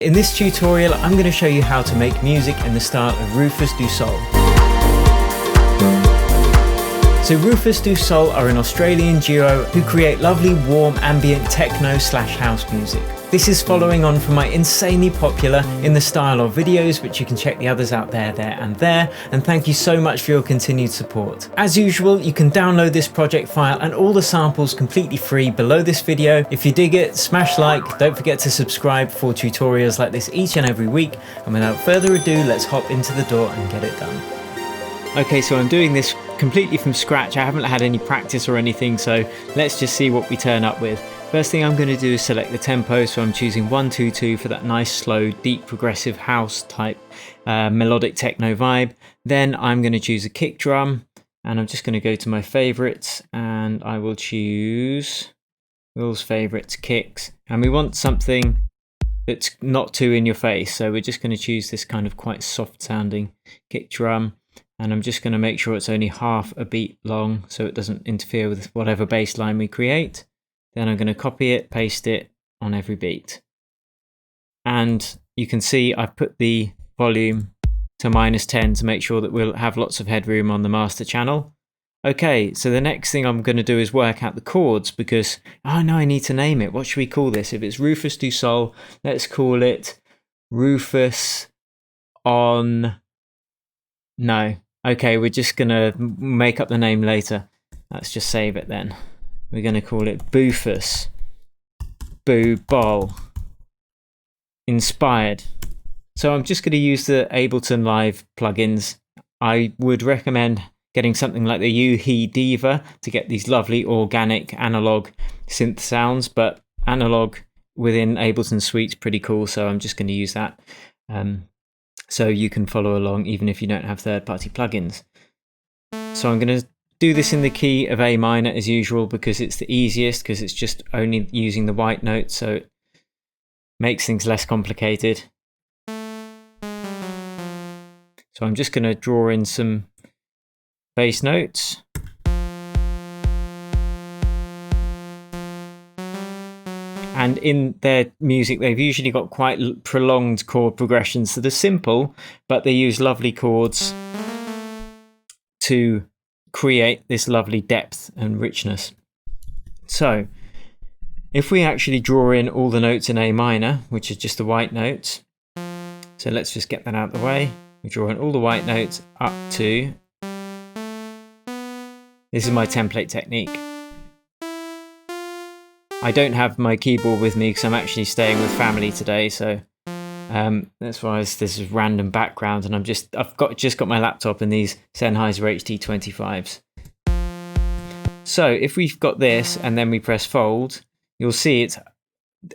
In this tutorial, I'm going to show you how to make music in the style of RÜFÜS DU SOL. So RÜFÜS DU SOL are an Australian duo who create lovely warm ambient techno/house music. This is following on from my insanely popular In the Style of videos, which you can check the others out there, and thank you so much for your continued support. As usual, you can download this project file and all the samples completely free below this video. If you dig it, smash like, don't forget to subscribe for tutorials like this each and every week, and without further ado, let's hop into the door and get it done. Okay, so I'm doing this completely from scratch. I haven't had any practice or anything, so let's just see what we turn up with. First thing I'm going to do is select the tempo, so I'm choosing 1-2-2 for that nice slow deep progressive house type melodic techno vibe. Then I'm going to choose a kick drum, and I'm just going to go to my favorites, and I will choose Will's favorites kicks, and we want something that's not too in your face, so we're just going to choose this kind of quite soft sounding kick drum, and I'm just going to make sure it's only half a beat long so it doesn't interfere with whatever bass line we create. Then I'm going to copy it, paste it on every beat. And you can see I've put the volume to -10 to make sure that we'll have lots of headroom on the master channel. Okay, so the next thing I'm going to do is work out the chords because, oh no, I need to name it. What should we call this? If it's RÜFÜS DU SOL, let's call it RÜFÜS on... No. Okay, we're just going to make up the name later. Let's just save it then. We're going to call it BOOFUS, Boo Bol, Inspired. So I'm just going to use the Ableton Live plugins. I would recommend getting something like the UHE Diva to get these lovely organic analog synth sounds, but analog within Ableton Suite's pretty cool, so I'm just going to use that. So you can follow along even if you don't have third-party plugins. So I'm going to do this in the key of A minor as usual because it's the easiest, because it's just only using the white note, so it makes things less complicated. So I'm just going to draw in some bass notes. And in their music, they've usually got quite prolonged chord progressions that are simple, but they use lovely chords to create this lovely depth and richness. So if we actually draw in all the notes in A minor, which is just the white notes, so let's just get that out of the way. We draw in all the white notes up to, this is my template technique. I don't have my keyboard with me because I'm actually staying with family today, so that's why this is random background, and I've just got my laptop and these Sennheiser HD25s. So if we've got this and then we press fold, you'll see it's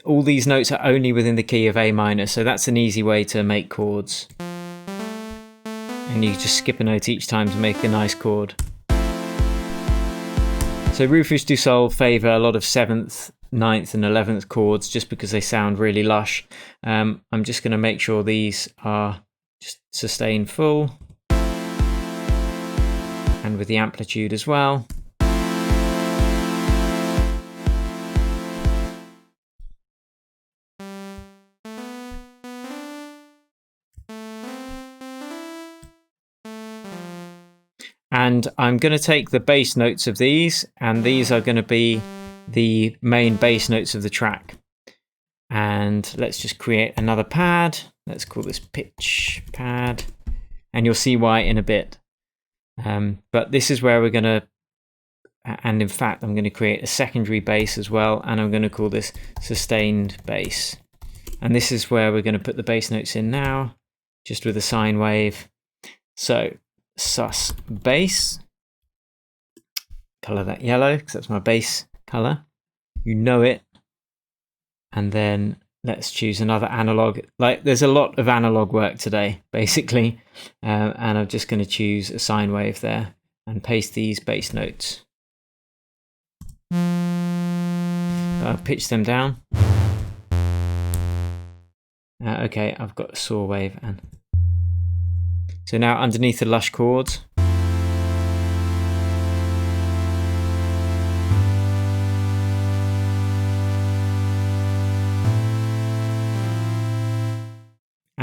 all these notes are only within the key of A minor, so that's an easy way to make chords. And you just skip a note each time to make a nice chord. So RÜFÜS DU SOL favour a lot of 7th, 9th and 11th chords just because they sound really lush. I'm just going to make sure these are just sustained full and with the amplitude as well. And I'm going to take the bass notes of these, and these are going to be the main bass notes of the track. And let's just create another pad. Let's call this pitch pad, and you'll see why in a bit. But this is where we're going to, and in fact I'm going to create a secondary bass as well, and I'm going to call this sustained bass. And this is where we're going to put the bass notes in now, just with a sine wave. So sus bass, color that yellow because that's my bass color, you know it. And then let's choose another analog. Like, there's a lot of analog work today basically, and I'm just going to choose a sine wave there and paste these bass notes. I'll pitch them down. Okay, I've got a saw wave, and so now underneath the lush chords,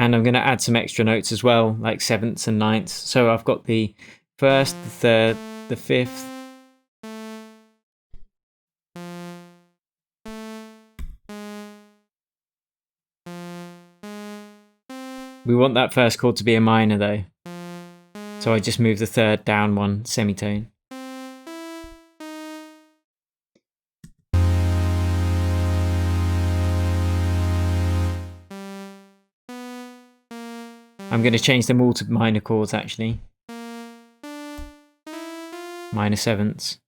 And I'm going to add some extra notes as well, like sevenths and ninths. So I've got the first, the third, the fifth. We want that first chord to be a minor though. So I just move the third down one semitone. I'm going to change them all to minor chords actually. Minor sevenths.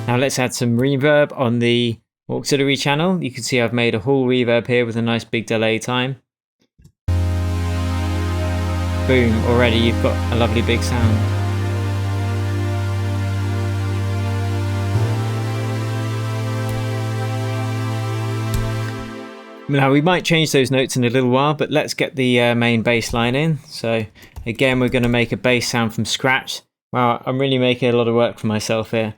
Now let's add some reverb on the auxiliary channel. You can see I've made a whole reverb here with a nice big delay time. Boom, already you've got a lovely big sound. Now we might change those notes in a little while, but let's get the main bass line in. So again, we're going to make a bass sound from scratch. Wow, I'm really making a lot of work for myself here.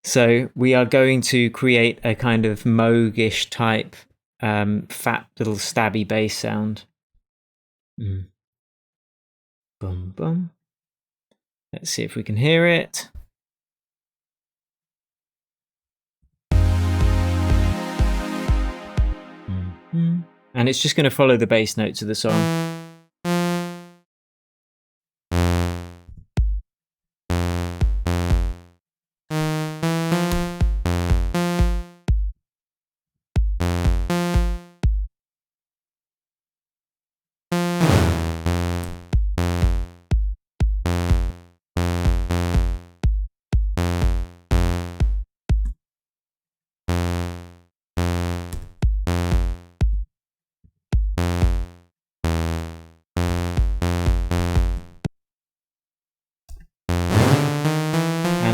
So we are going to create a kind of Moog-ish type fat little stabby bass sound. Boom, boom. Let's see if we can hear it. And it's just going to follow the bass notes of the song.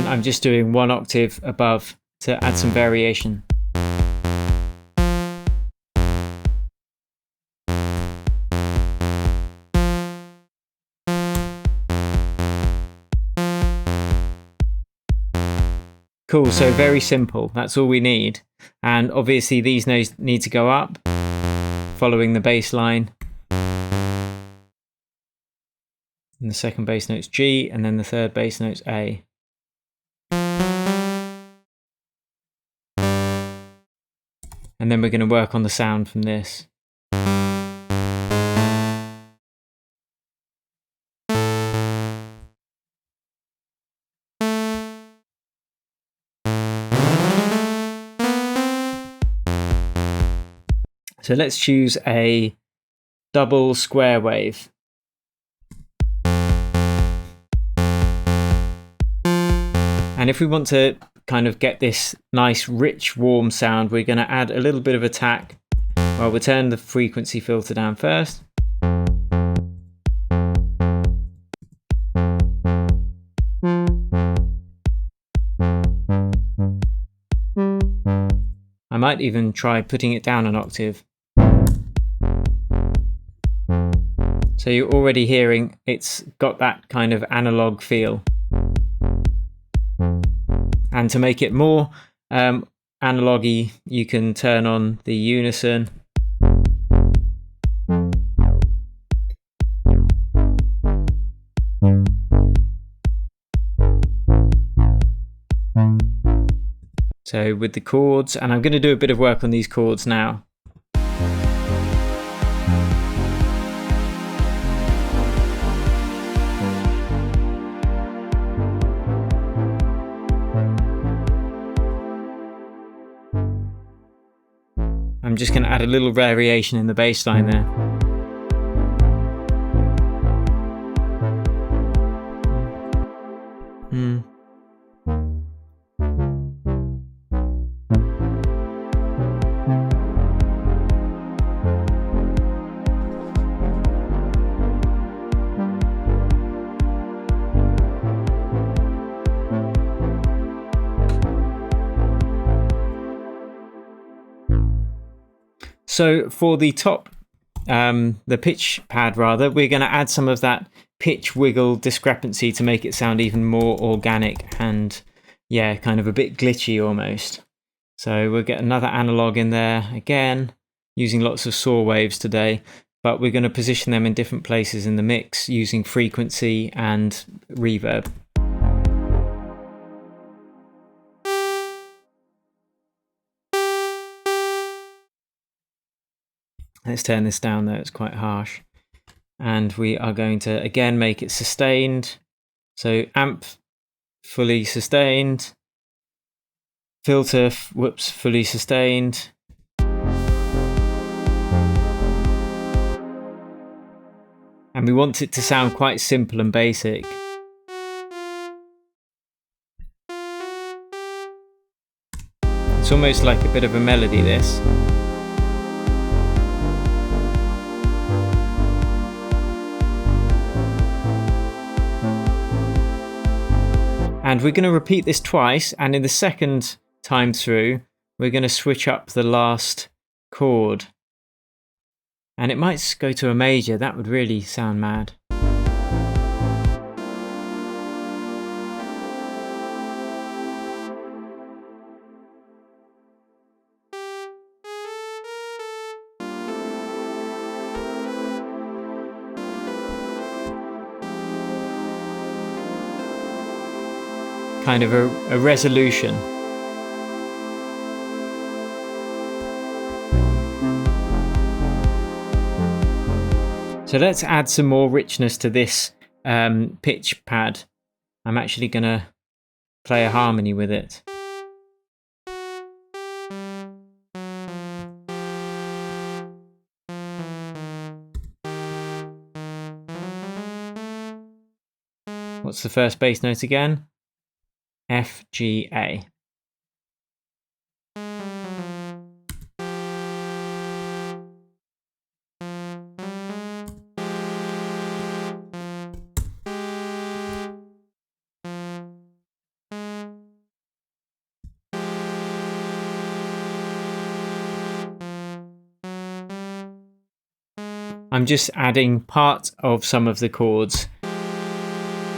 I'm just doing one octave above to add some variation. Cool, so very simple, that's all we need. And obviously these notes need to go up, following the bass line. And the second bass note's G, and then the third bass note's A. And then we're going to work on the sound from this. So let's choose a double square wave. And if we want to kind of get this nice, rich, warm sound, we're going to add a little bit of attack. Well, we'll turn the frequency filter down first. I might even try putting it down an octave. So you're already hearing it's got that kind of analog feel. And to make it more analog-y, you can turn on the unison. So with the chords, and I'm going to do a bit of work on these chords now. I'm just going to add a little variation in the bass line there. So for the top, the pitch pad rather, we're going to add some of that pitch wiggle discrepancy to make it sound even more organic and, yeah, kind of a bit glitchy almost. So we'll get another analog in there again, using lots of saw waves today, but we're going to position them in different places in the mix using frequency and reverb. Let's turn this down though, it's quite harsh. And we are going to again make it sustained. So amp fully sustained, filter, whoops, fully sustained. And we want it to sound quite simple and basic. It's almost like a bit of a melody, this. And we're going to repeat this twice, and in the second time through, we're going to switch up the last chord. And it might go to a major, that would really sound mad. Kind of a resolution. So let's add some more richness to this pitch pad. I'm actually going to play a harmony with it. What's the first bass note again? F, G, A. I'm just adding part of some of the chords,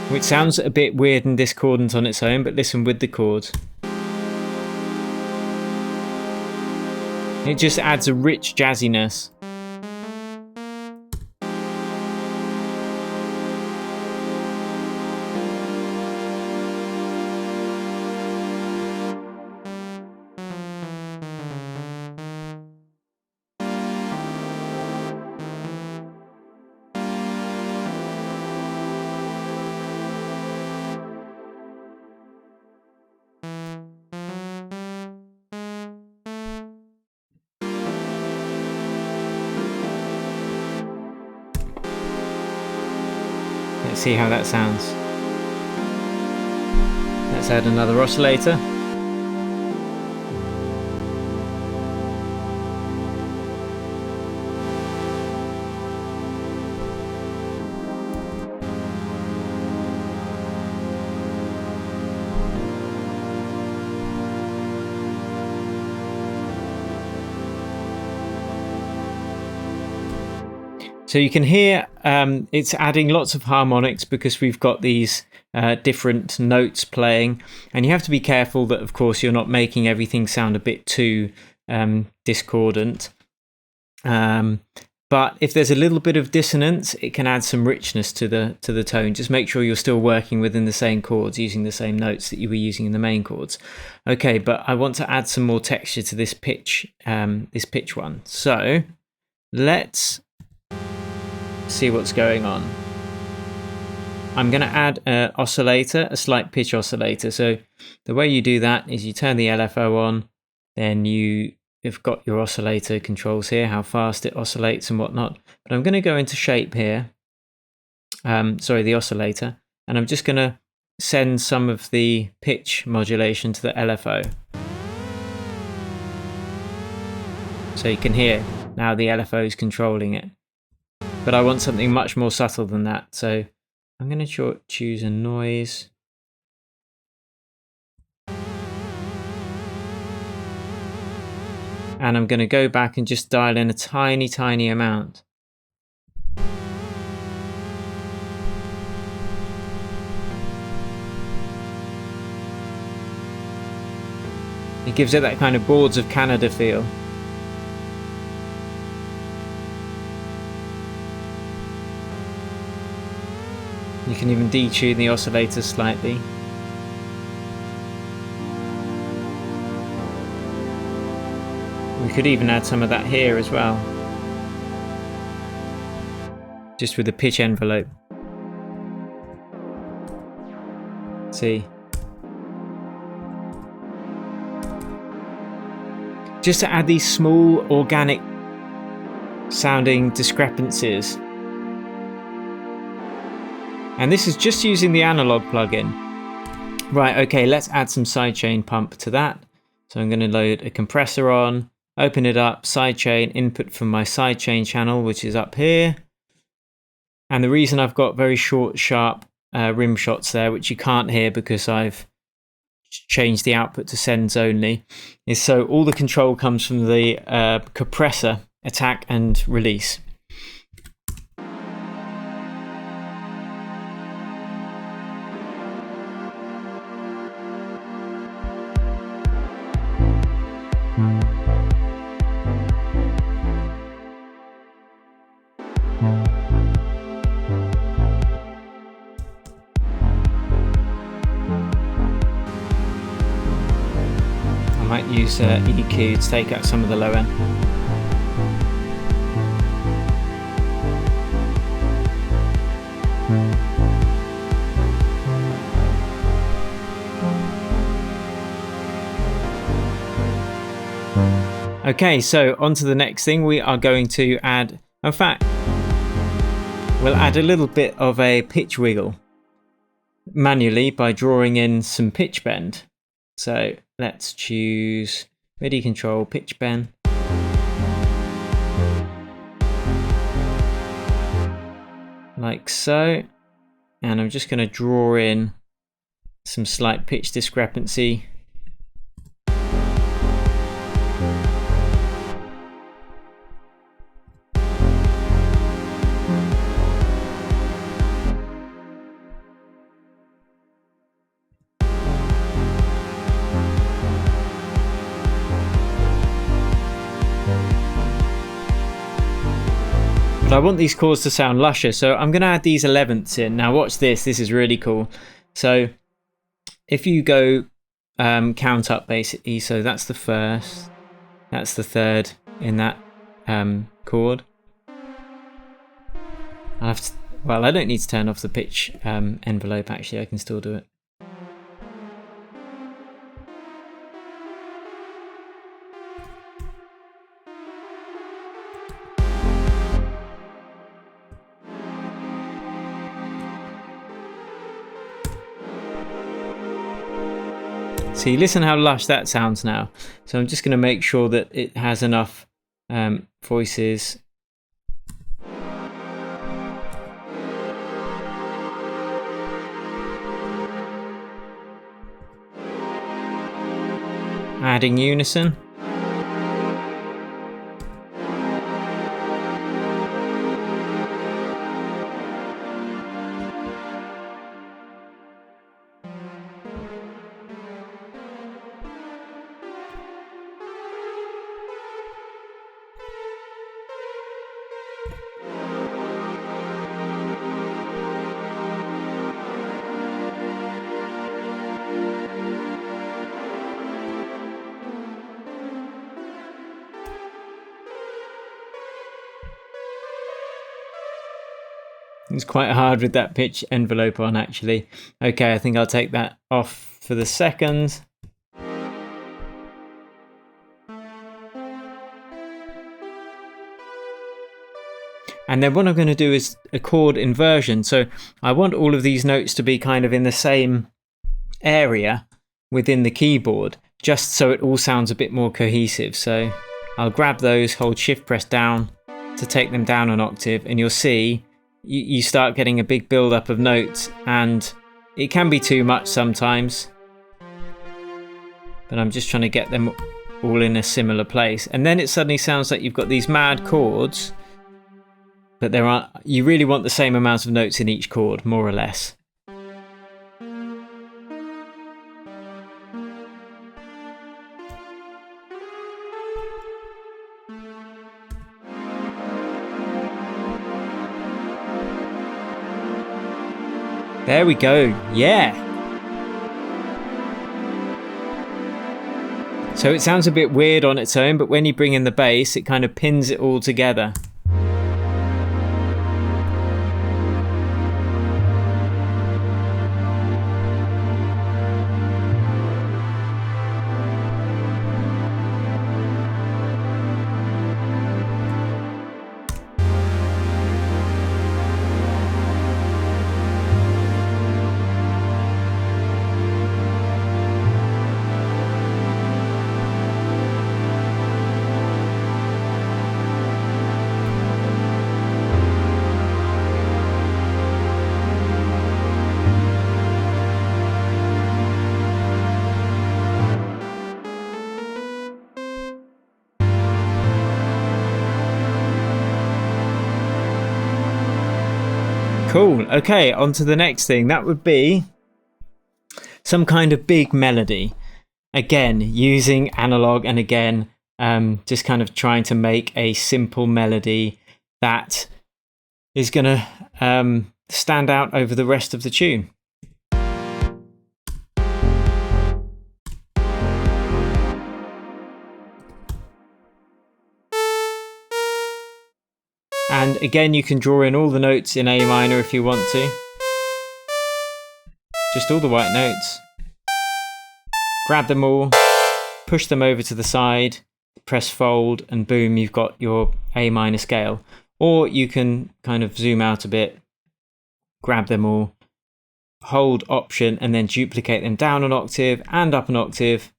which sounds a bit weird and discordant on its own, but listen with the chords. It just adds a rich jazziness. Let's see how that sounds. Let's add another oscillator. So you can hear it's adding lots of harmonics because we've got these different notes playing, and you have to be careful that, of course, you're not making everything sound a bit too discordant. But if there's a little bit of dissonance, it can add some richness to the tone. Just make sure you're still working within the same chords, using the same notes that you were using in the main chords. Okay, but I want to add some more texture to this pitch one. So let's see what's going on. I'm going to add an oscillator, a slight pitch oscillator. So the way you do that is you turn the LFO on, then you've got your oscillator controls here, how fast it oscillates and whatnot. But I'm going to go into shape here, the oscillator, and I'm just going to send some of the pitch modulation to the LFO. So you can hear now the LFO is controlling it. But I want something much more subtle than that. So I'm going to choose a noise. And I'm going to go back and just dial in a tiny amount. It gives it that kind of Boards of Canada feel. You can even detune the oscillator slightly. We could even add some of that here as well, just with the pitch envelope. See, just to add these small organic sounding discrepancies. And this is just using the analog plugin. Right, okay, let's add some sidechain pump to that. So I'm going to load a compressor on, open it up, sidechain, input from my sidechain channel, which is up here. And the reason I've got very short, sharp rim shots there, which you can't hear because I've changed the output to sends only, is so all the control comes from the compressor, attack and release. Use EQ to take out some of the low end. Okay, so on to the next thing. We are going to add, in fact, we'll add a little bit of a pitch wiggle manually by drawing in some pitch bend. So let's choose MIDI control pitch bend. Like so. And I'm just going to draw in some slight pitch discrepancy. I want these chords to sound lusher, so I'm going to add these elevenths in. Now watch this, this is really cool. So if you go count up basically, so that's the first, that's the third in that chord. Well, I don't need to turn off the pitch envelope actually, I can still do it. See, listen how lush that sounds now. So I'm just going to make sure that it has enough voices. Adding unison. It's quite hard with that pitch envelope on actually. Okay, I think I'll take that off for the second. And then what I'm going to do is a chord inversion. So I want all of these notes to be kind of in the same area within the keyboard, just so it all sounds a bit more cohesive. So I'll grab those, hold shift press down to take them down an octave, and you'll see you start getting a big build up of notes, and it can be too much sometimes, but I'm just trying to get them all in a similar place. And then it suddenly sounds like you've got these mad chords, but you really want the same amount of notes in each chord, more or less. There we go, yeah. So it sounds a bit weird on its own, but when you bring in the bass, it kind of pins it all together. Cool. Okay, on to the next thing. That would be some kind of big melody. Again, using analog, and again, just kind of trying to make a simple melody that is going to stand out over the rest of the tune. And again, you can draw in all the notes in A minor if you want to. Just all the white notes. Grab them all, push them over to the side, press fold, and boom, you've got your A minor scale. Or you can kind of zoom out a bit, grab them all, hold Option, and then duplicate them down an octave and up an octave.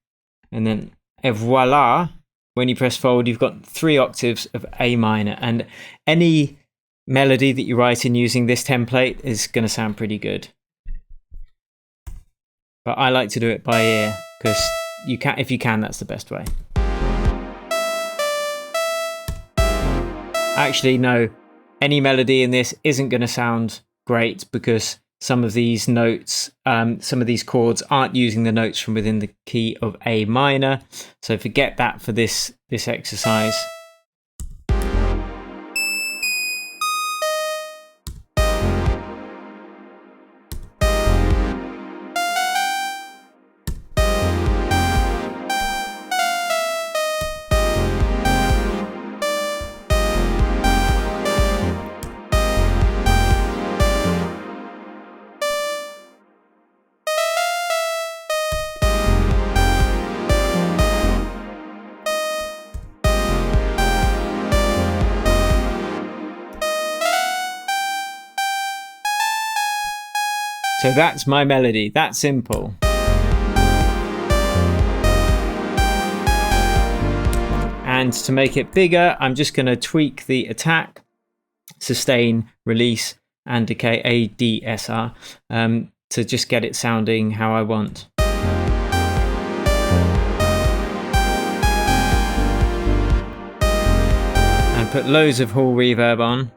And then, et voila! When you press fold, you've got 3 octaves of A minor, and any melody that you write in using this template is going to sound pretty good. But I like to do it by ear, because if you can, that's the best way. Actually, no, any melody in this isn't going to sound great because some of these notes, some of these chords aren't using the notes from within the key of A minor. So forget that for this exercise. So that's my melody, that simple. And to make it bigger, I'm just going to tweak the attack, sustain, release, and decay, ADSR, to just get it sounding how I want. And put loads of hall reverb on.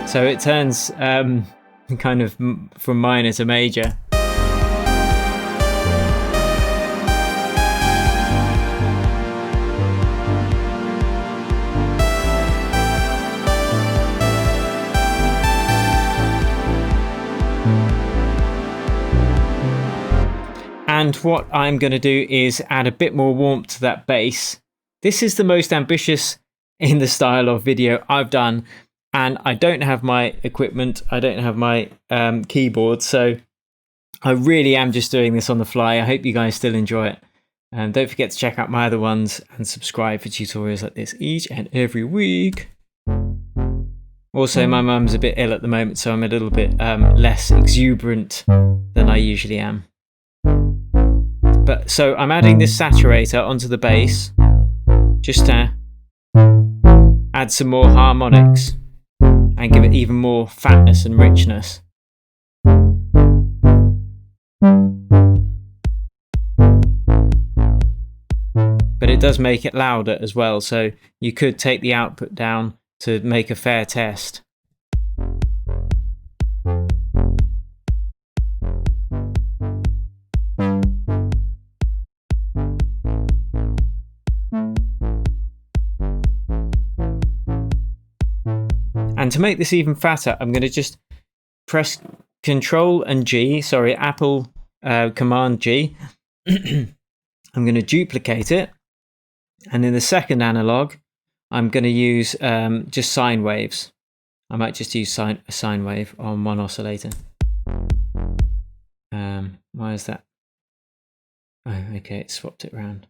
So it turns kind of from minor to major. And what I'm going to do is add a bit more warmth to that bass. This is the most ambitious in the style of video I've done. And I don't have my equipment, I don't have my keyboard, so I really am just doing this on the fly. I hope you guys still enjoy it. And don't forget to check out my other ones and subscribe for tutorials like this each and every week. Also, my mum's a bit ill at the moment, so I'm a little bit less exuberant than I usually am. But so I'm adding this saturator onto the bass just to add some more harmonics and give it even more fatness and richness. But it does make it louder as well, so you could take the output down to make a fair test. And to make this even fatter, I'm going to just press Control and G, sorry, Apple Command G. I'm going to duplicate it. And in the second analog, I'm going to use just sine waves. I might just use a sine wave on one oscillator. Why is that? Oh, okay, it swapped it around.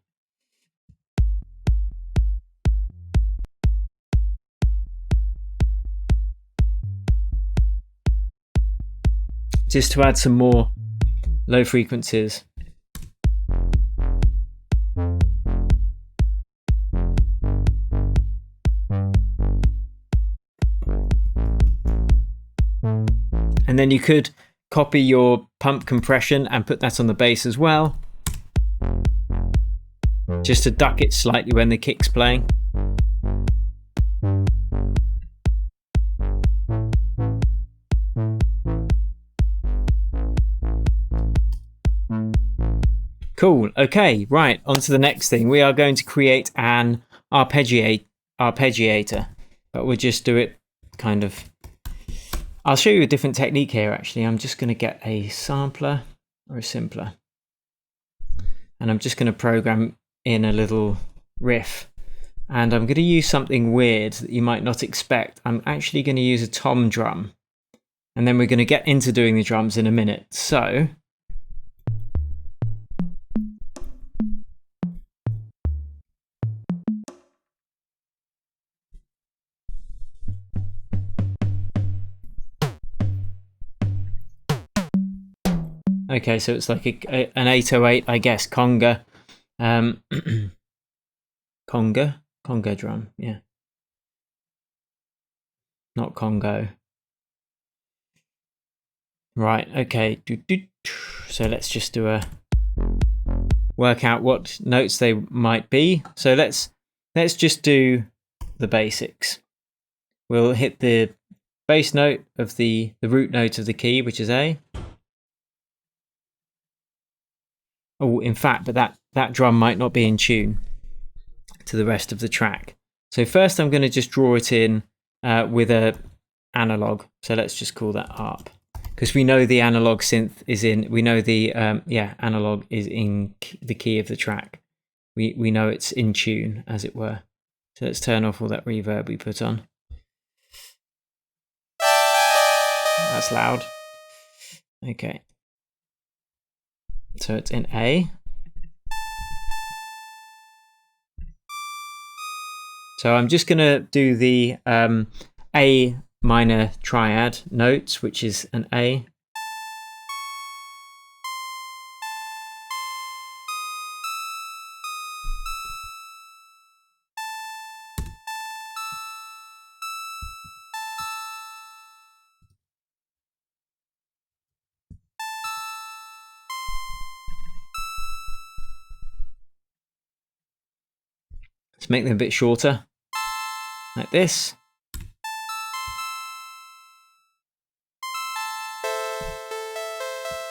Just to add some more low frequencies. And then you could copy your pump compression and put that on the bass as well, just to duck it slightly when the kick's playing. Cool. Okay, right, on to the next thing. We are going to create an arpeggiator, but we'll just do it kind of... I'll show you a different technique here, actually. I'm just going to get a sampler or a simpler, and I'm just going to program in a little riff, and I'm going to use something weird that you might not expect. I'm actually going to use a tom drum, and then we're going to get into doing the drums in a minute. So okay, so it's like an 808, I guess, conga. Conga drum, yeah. Not Congo. Right, okay. So let's just do work out what notes they might be. So let's just do the basics. We'll hit the bass note of the root note of the key, which is A. Oh, in fact, but that drum might not be in tune to the rest of the track. So first I'm going to just draw it in with a analog. So let's just call that arp, because we know the analog synth is in, we know the analog is in the key of the track. We know it's in tune, as it were. So let's turn off all that reverb we put on. That's loud. Okay. So it's in A. So I'm just going to do the A minor triad notes, which is an A. Let's make them a bit shorter, like this.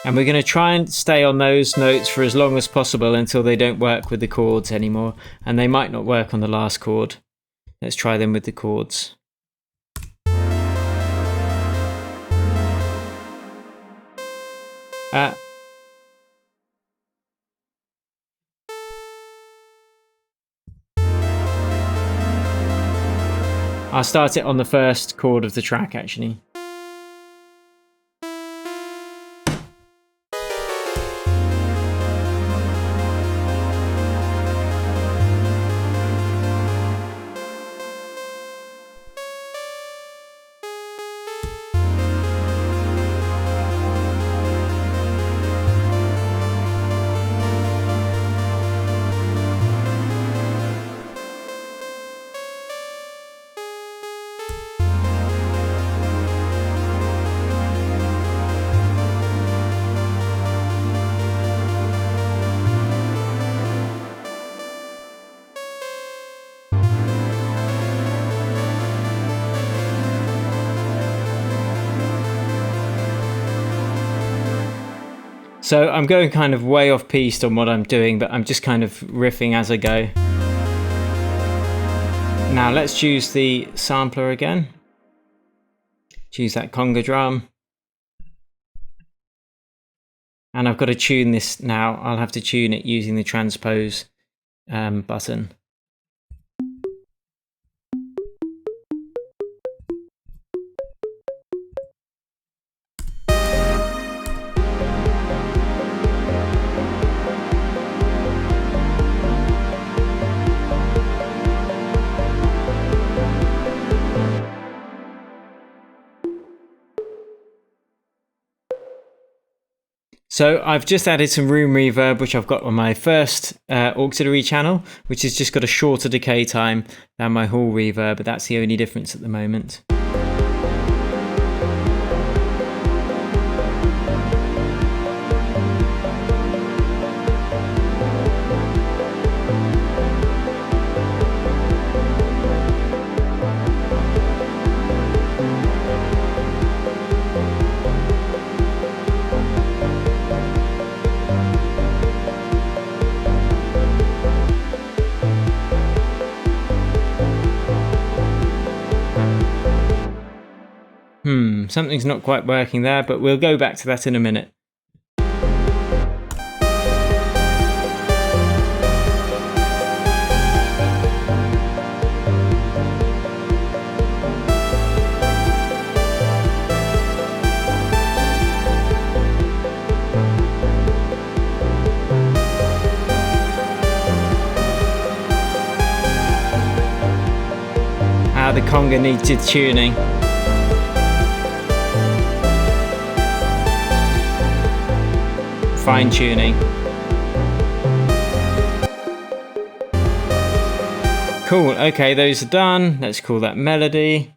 And we're going to try and stay on those notes for as long as possible until they don't work with the chords anymore. And they might not work on the last chord. Let's try them with the chords. I'll start it on the first chord of the track, actually. So I'm going kind of way off piste on what I'm doing, but I'm just kind of riffing as I go. Now let's choose the sampler again. Choose that conga drum. And I've got to tune this now. I'll have to tune it using the transpose button. So I've just added some room reverb, which I've got on my first auxiliary channel, which has just got a shorter decay time than my hall reverb, but that's the only difference at the moment. Something's not quite working there, but we'll go back to that in a minute. The conga needed tuning. Fine tuning. Cool, okay, those are done. Let's call that melody.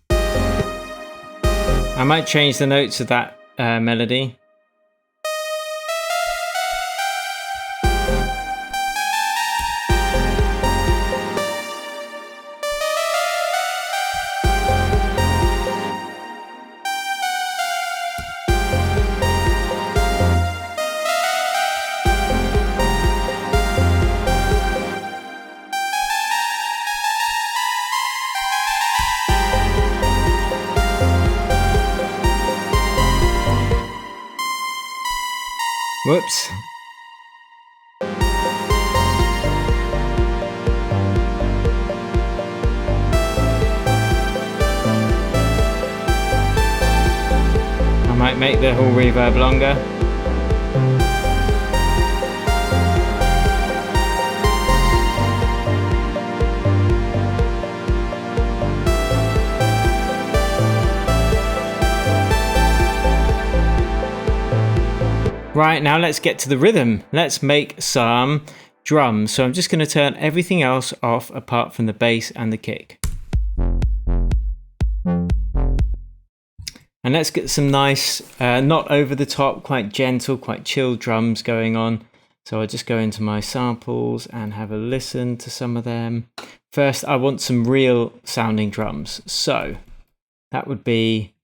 I might change the notes of that melody. Whoops. I might make the whole reverb longer. Right, now let's get to the rhythm. Let's make some drums. So I'm just going to turn everything else off apart from the bass and the kick. And let's get some nice, not over the top, quite gentle, quite chill drums going on. So I'll just go into my samples and have a listen to some of them. First, I want some real sounding drums. So that would be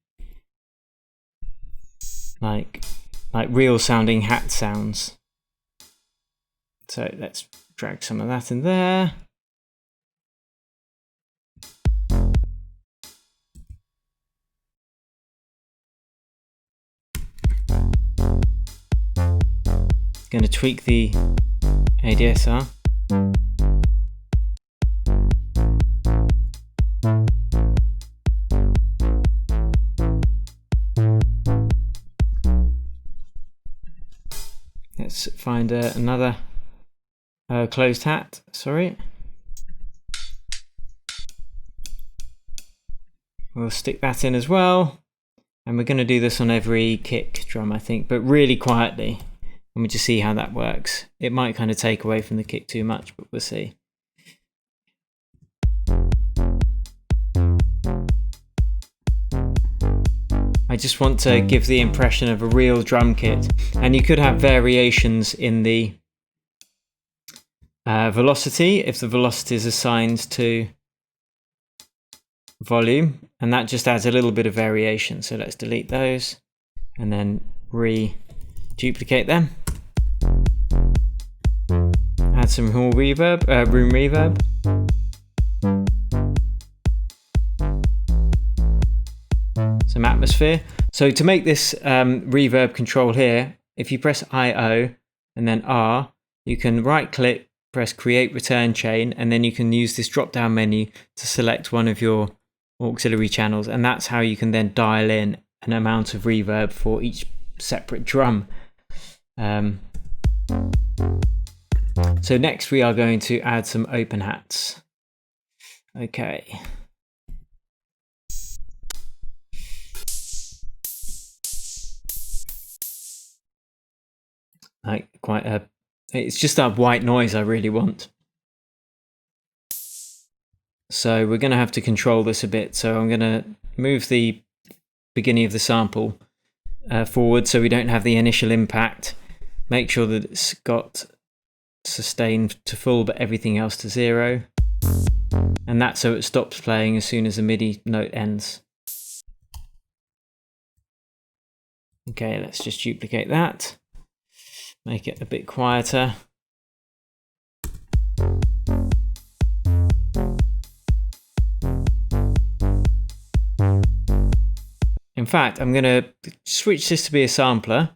like real sounding hat sounds. So let's drag some of that in there. Going to tweak the ADSR. Let's find another closed hat, sorry. We'll stick that in as well. And we're going to do this on every kick drum, I think, but really quietly. And we'll just see how that works. It might kind of take away from the kick too much, but we'll see. I just want to give the impression of a real drum kit, and you could have variations in the velocity if the velocity is assigned to volume, and that just adds a little bit of variation. So let's delete those and then duplicate them. Add some more reverb, room reverb. Some atmosphere. So to make this reverb control here, if you press IO and then R, you can right click, press create return chain, and then you can use this drop down menu to select one of your auxiliary channels, and that's how you can then dial in an amount of reverb for each separate drum. So next we are going to add some open hats. Okay. It's just that white noise I really want. So we're going to have to control this a bit. So I'm going to move the beginning of the sample forward so we don't have the initial impact. Make sure that it's got sustained to full but everything else to 0. And that's so it stops playing as soon as the MIDI note ends. Okay, let's just duplicate that. Make it a bit quieter. In fact, I'm going to switch this to be a sampler,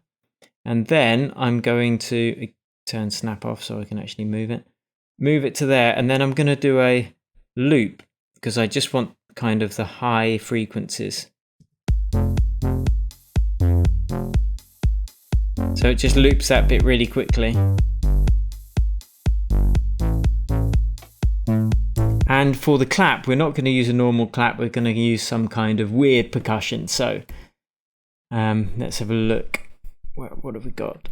and then I'm going to turn snap off so I can actually move it to there, and then I'm going to do a loop because I just want kind of the high frequencies. So it just loops that bit really quickly. And for the clap, we're not going to use a normal clap, we're going to use some kind of weird percussion. So let's have a look. What have we got?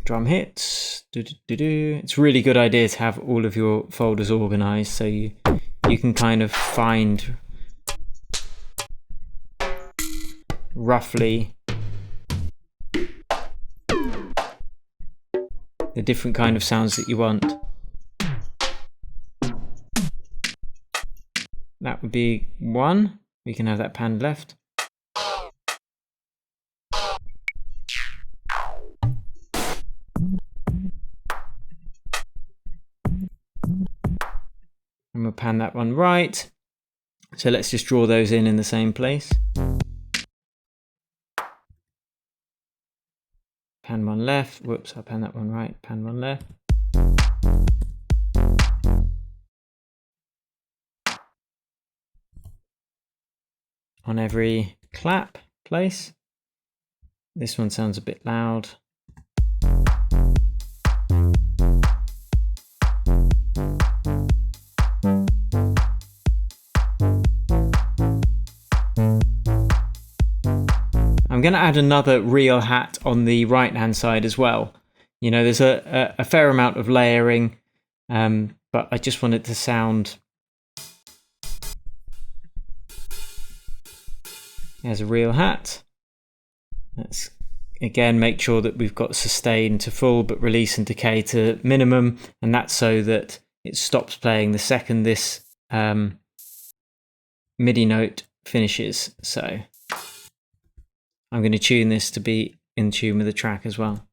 Drum hits. It's a really good idea to have all of your folders organized so you can kind of find roughly the different kind of sounds that you want. That would be 1. We can have that panned left. And we'll pan that one right. So let's just draw those in the same place. Pan one left. Whoops, I'll pan that one right. Pan one left. On every clap place. This one sounds a bit loud. I'm going to add another real hat on the right hand side as well. You know, there's a fair amount of layering, but I just want it to sound as a real hat. Let's again make sure that we've got sustain to full but release and decay to minimum, and that's so that it stops playing the second this MIDI note finishes. So I'm going to tune this to be in tune with the track as well.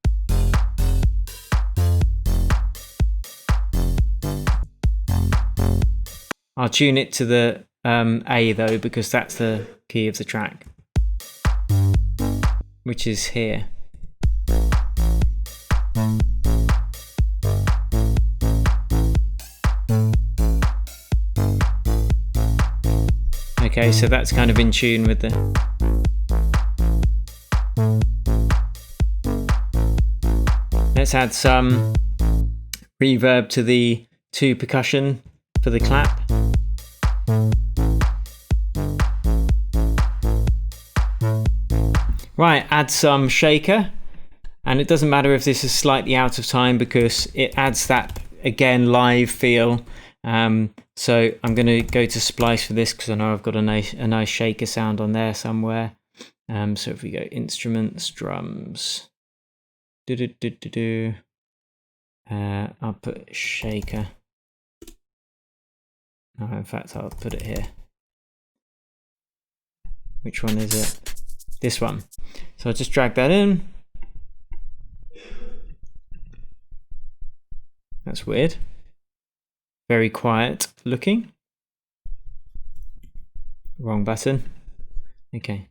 I'll tune it to the A though, because that's the key of the track, which is here. Okay, so that's kind of in tune with the... Let's add some reverb to the 2 percussion for the clap. Right, add some shaker, and it doesn't matter if this is slightly out of time because it adds that, again, live feel. So I'm going to go to splice for this because I know I've got a nice shaker sound on there somewhere. So if we go instruments, drums, I'll put shaker. Oh, in fact, I'll put it here. Which one is it? This one. So I'll just drag that in. That's weird. Very quiet looking. Wrong button. Okay.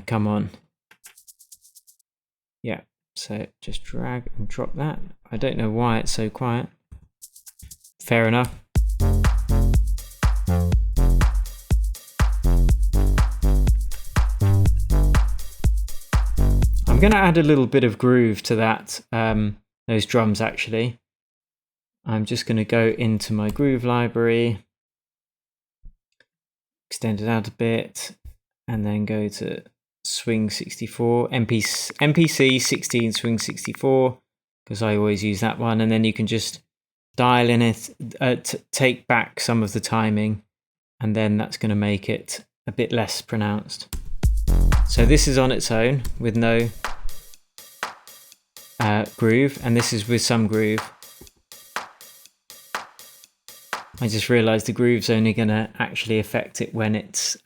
Come on. Yeah, so just drag and drop that. I don't know why it's so quiet. Fair enough. I'm going to add a little bit of groove to that, those drums actually. I'm just going to go into my groove library, extend it out a bit, and then go to Swing 64, MPC 16 Swing 64, because I always use that one. And then you can just dial in it, take back some of the timing, and then that's going to make it a bit less pronounced. So this is on its own with no groove, and this is with some groove. I just realized the groove's only going to actually affect it when it's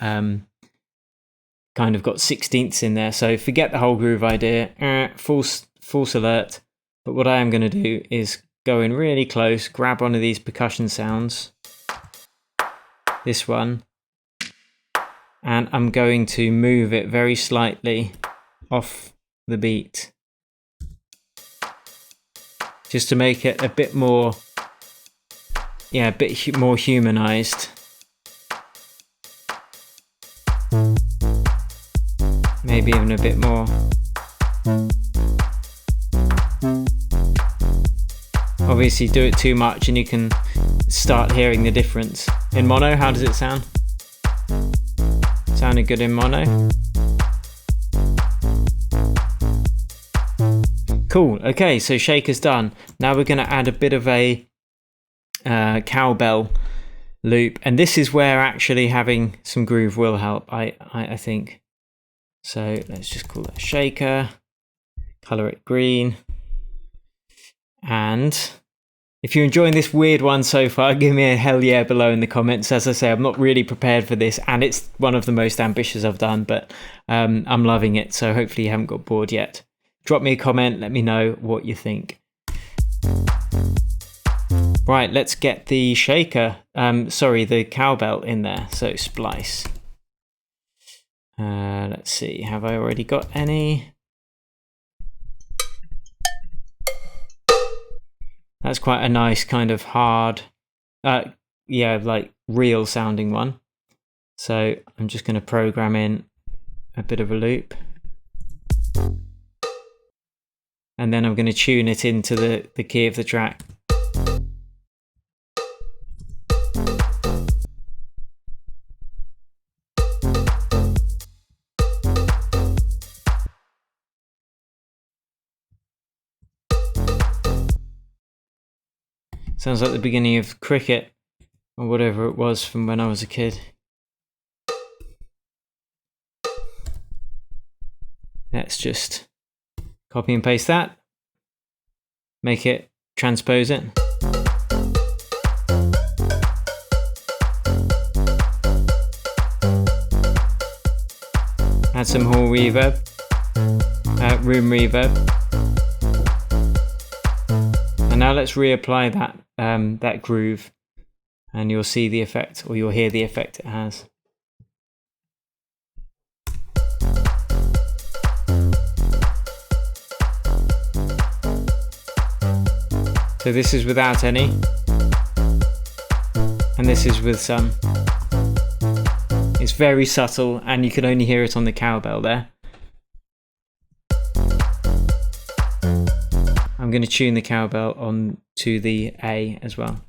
kind of got 16ths in there. So forget the whole groove idea, false alert. But what I am going to do is go in really close, grab one of these percussion sounds, this one, and I'm going to move it very slightly off the beat, just to make it a bit more, yeah, a bit more humanized. Maybe even a bit more. Obviously do it too much and you can start hearing the difference. In mono, how does it sound? Sounded good in mono. Cool, okay, so shaker's done. Now we're gonna add a bit of a cowbell loop, and this is where actually having some groove will help, I think. So let's just call that shaker, color it green. And if you're enjoying this weird one so far, give me a hell yeah below in the comments. As I say, I'm not really prepared for this, and it's one of the most ambitious I've done, but I'm loving it, so hopefully you haven't got bored yet. Drop me a comment, let me know what you think. Right, let's get the shaker, the cowbell in there. So splice. Let's see, have I already got any? That's quite a nice kind of hard, yeah, like real sounding one. So I'm just going to program in a bit of a loop. And then I'm going to tune it into the key of the track. Sounds like the beginning of cricket, or whatever it was from when I was a kid. Let's just copy and paste that, make it, transpose it. Add some hall reverb, room reverb. And now let's reapply that that groove, and you'll see the effect, or you'll hear the effect it has. So this is without any, and this is with some. It's very subtle, and you can only hear it on the cowbell there. I'm going to tune the cowbell on to the A as well.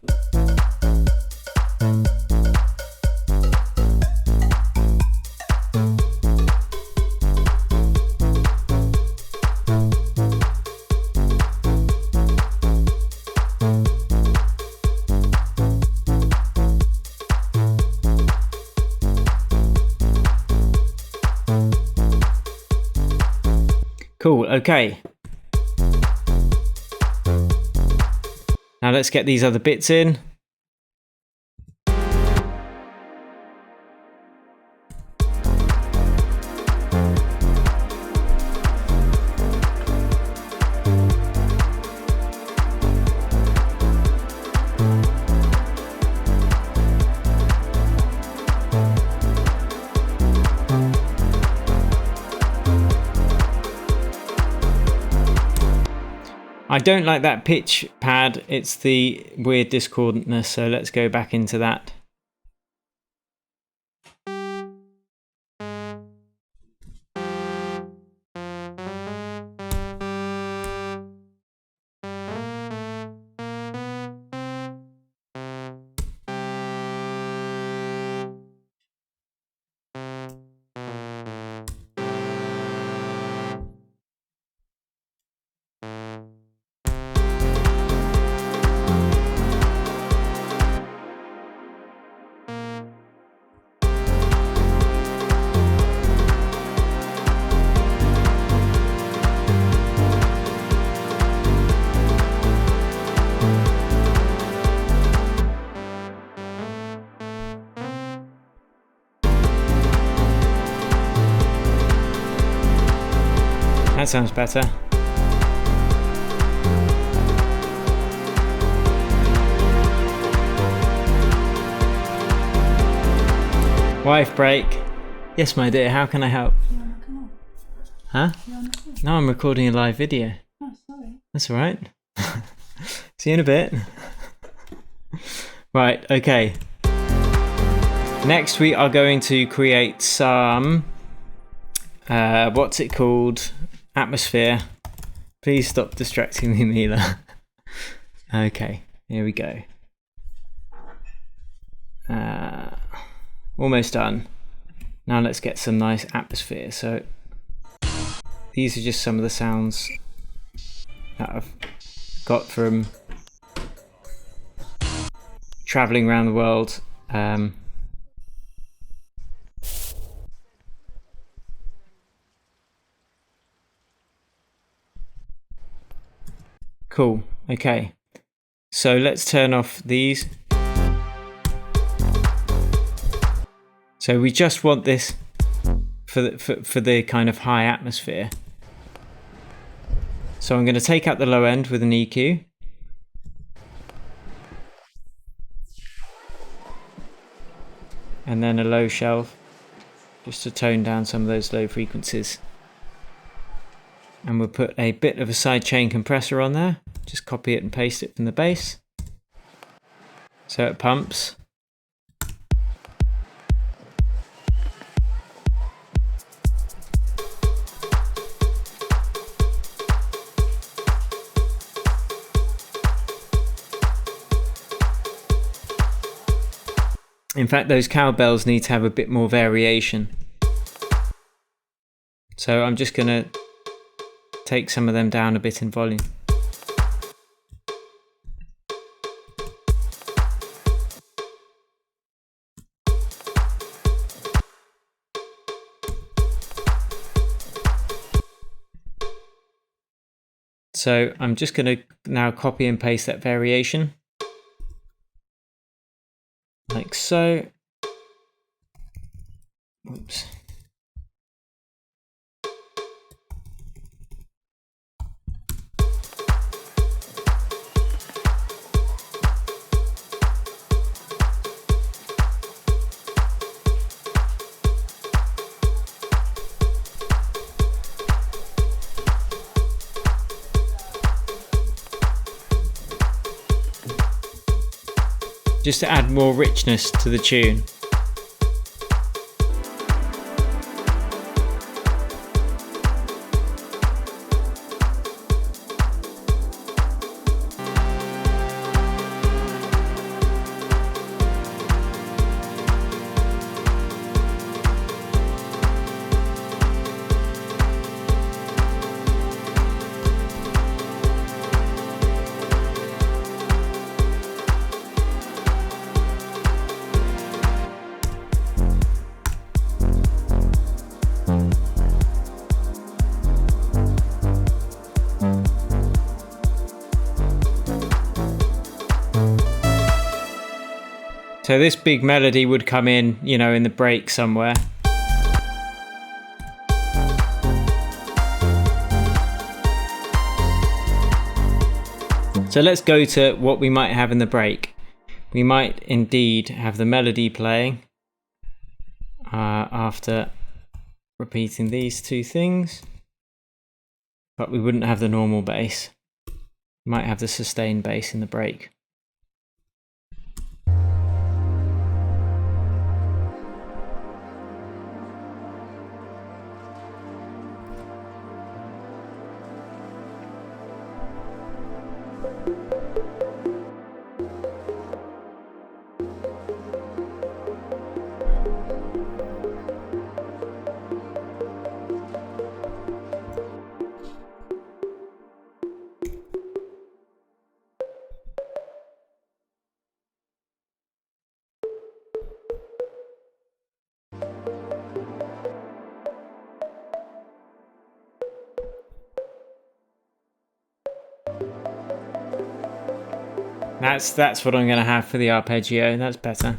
Cool, okay. Now let's get these other bits in. I don't like that pitch pad, it's the weird discordantness, so let's go back into that. That sounds better. Wife break. Yes, my dear, how can I help? Huh? No, I'm recording a live video. Oh, sorry. That's all right. See you in a bit. Right, okay. Next we are going to create some, what's it called? Atmosphere. Please stop distracting me, Mila. Okay, here we go. Almost done. Now let's get some nice atmosphere. So these are just some of the sounds that I've got from traveling around the world. Cool. Okay. So let's turn off these. So we just want this for the kind of high atmosphere. So I'm going to take out the low end with an EQ. And then a low shelf, just to tone down some of those low frequencies. And we'll put a bit of a sidechain compressor on there. Just copy it and paste it from the bass. So it pumps. In fact, those cowbells need to have a bit more variation. So I'm just going to take some of them down a bit in volume. So I'm just going to now copy and paste that variation. Like so. Oops. Just to add more richness to the tune. So this big melody would come in, you know, in the break somewhere. So let's go to what we might have in the break. We might indeed have the melody playing after repeating these two things, but we wouldn't have the normal bass. Might have the sustained bass in the break. That's what I'm going to have for the arpeggio. That's better.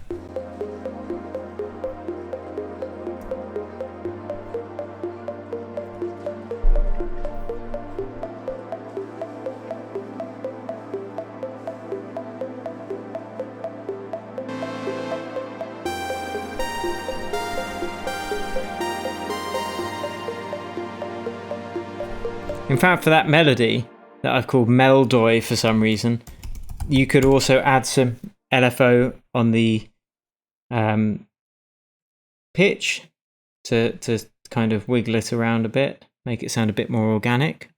In fact, for that melody that I've called Meldoy for some reason, you could also add some LFO on the pitch to kind of wiggle it around a bit, make it sound a bit more organic.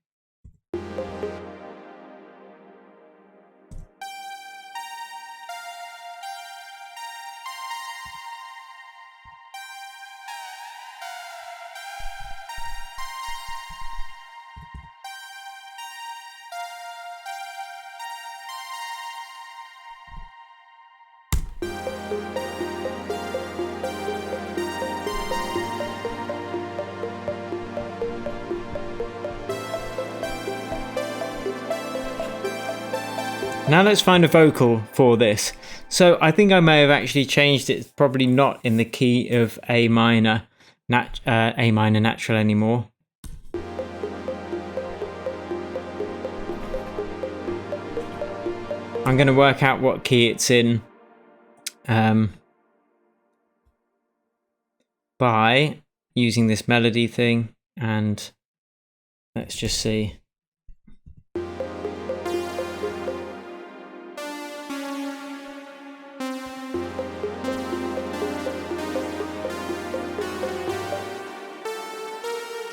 Now let's find a vocal for this. So I think I may have actually changed it. It's probably not in the key of A minor natural anymore. I'm going to work out what key it's in by using this melody thing, and let's just see.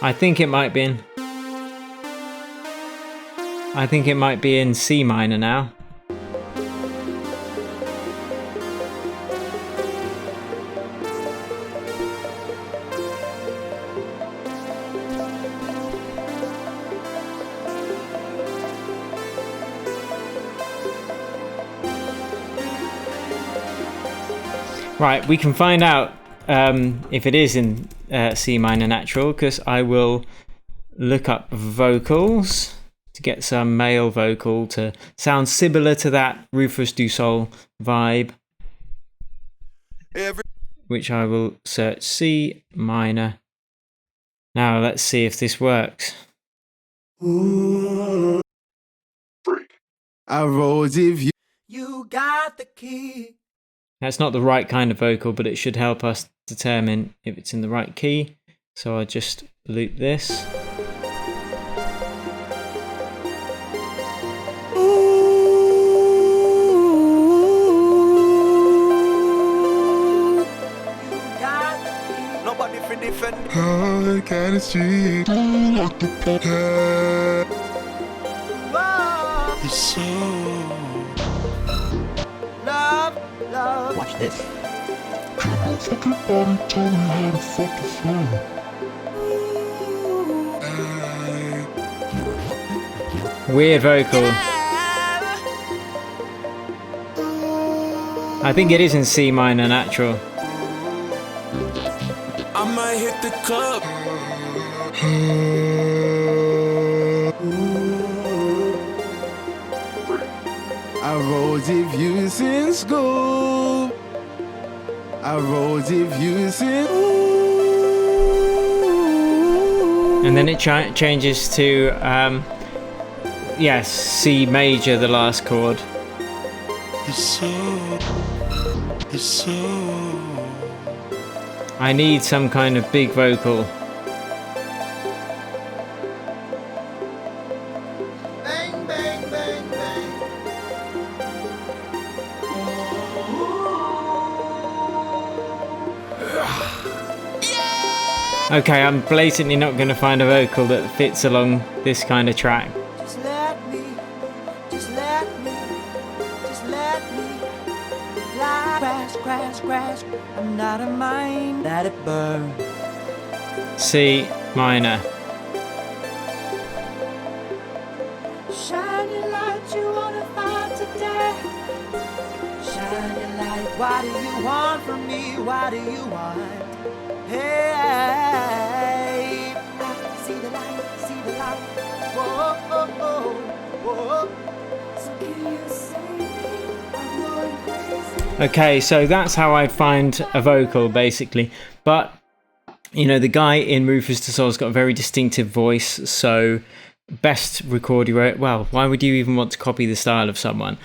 I think it might be in C minor now. Right, we can find out if it is in C minor natural, because I will look up vocals to get some male vocal to sound similar to that RÜFÜS DU SOL vibe, which I will search C minor. Now let's see if this works. I rose if you got the key. That's not the right kind of vocal, but it should help us determine if it's in the right key. So I'll just loop this. Watch this. Weird vocal. I think it is in C minor natural. I might hit the club. I wrote reviews in school. I wrote reviews in. And then it changes to yes, C major, the last chord. I need some kind of big vocal. Bang, bang, bang. Okay, I'm blatantly not going to find a vocal that fits along this kind of track. Just let me fly. Crash, crash, crash. I'm not a mind. Let it burn. C minor. Shine your light, you wanna find today. Shine your light. What do you want from me? What do you want? Hey, see the light, see the light. Whoa, oh, oh, whoa. So can you save me? I'm going crazy. Okay, so that's how I find a vocal, basically. But, you know, the guy in RÜFÜS DU SOL's got a very distinctive voice, so best record he wrote. Well, why would you even want to copy the style of someone?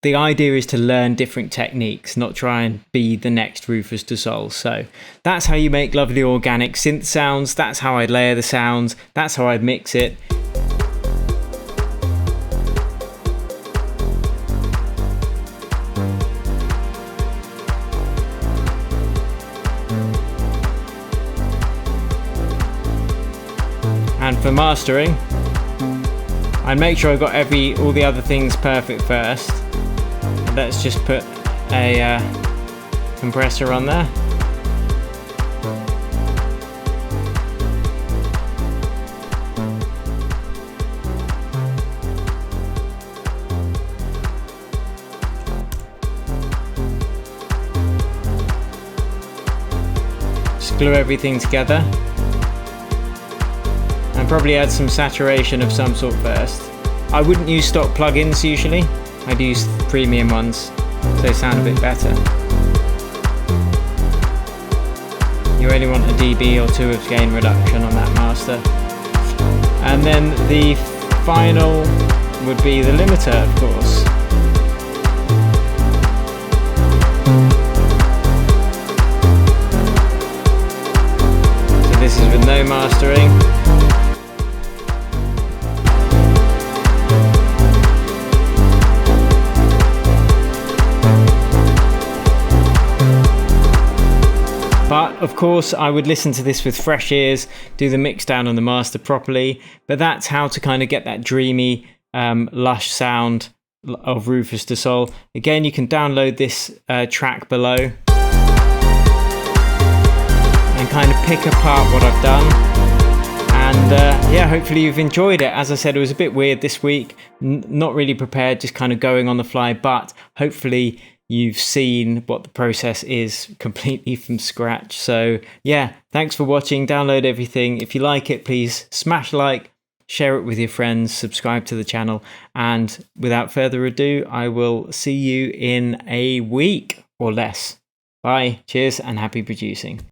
The idea is to learn different techniques, not try and be the next RÜFÜS DU SOL. So that's how you make lovely organic synth sounds. That's how I'd layer the sounds. That's how I'd mix it. And for mastering, I'd make sure I got all the other things perfect first. Let's just put a compressor on there. Just glue everything together. And probably add some saturation of some sort first. I wouldn't use stock plugins usually. I'd use premium ones, so they sound a bit better. You only want a dB or 2 of gain reduction on that master. And then the final would be the limiter, of course. So this is with no mastering. But of course I would listen to this with fresh ears, do the mix down on the master properly, but that's how to kind of get that dreamy, lush sound of RÜFÜS DU SOL. Again, you can download this track below and kind of pick apart what I've done. And yeah, hopefully you've enjoyed it. As I said, it was a bit weird this week, not really prepared, just kind of going on the fly, but hopefully you've seen what the process is completely from scratch. So yeah, thanks for watching. Download everything. If you like it, please smash like, share it with your friends, subscribe to the channel. And without further ado, I will see you in a week or less. Bye, cheers, and happy producing.